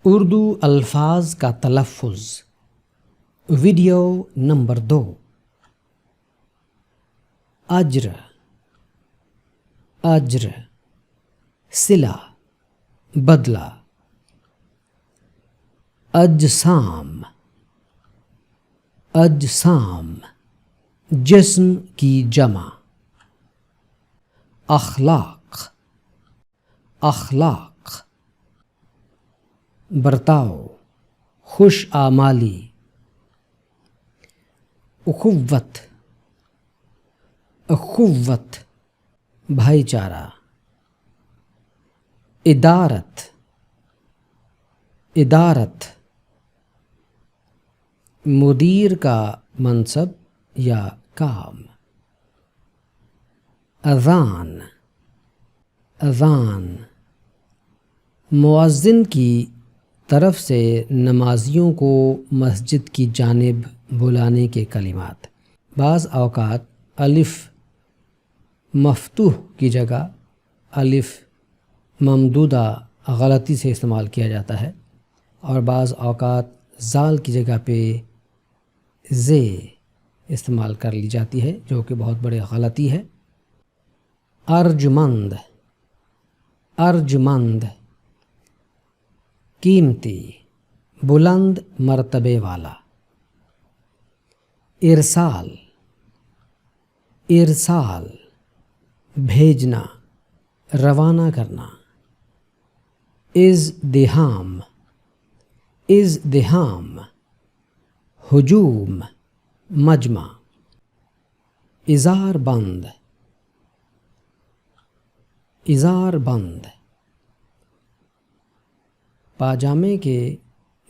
اردو الفاظ کا تلفظ ویڈیو نمبر 2۔ اجر، اجر، صلہ، بدلہ۔ اجسام، اجسام، جسم کی جمع۔ اخلاق، اخلاق، برتاؤ، خوش آمالی۔ اخوت، اخوت، بھائی چارہ۔ ادارت، ادارت، مدیر کا منصب یا کام۔ اذان، اذان، مؤذن کی طرف سے نمازیوں کو مسجد کی جانب بلانے کے کلمات۔ بعض اوقات الف مفتوح کی جگہ الف ممدودہ غلطی سے استعمال کیا جاتا ہے، اور بعض اوقات زال کی جگہ پہ زے استعمال کر لی جاتی ہے، جو کہ بہت بڑی غلطی ہے۔ ارجمند، ارجمند، قیمتی، بلند مرتبے والا۔ ارسال، ارسال، بھیجنا، روانہ کرنا۔ ازدحام، ازدحام، ہجوم، مجمع۔ اظہار بند، اظہار بند، پاجامے کے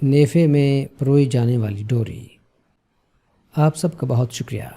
نیفے میں پروئی جانے والی ڈوری۔ آپ سب کا بہت شکریہ۔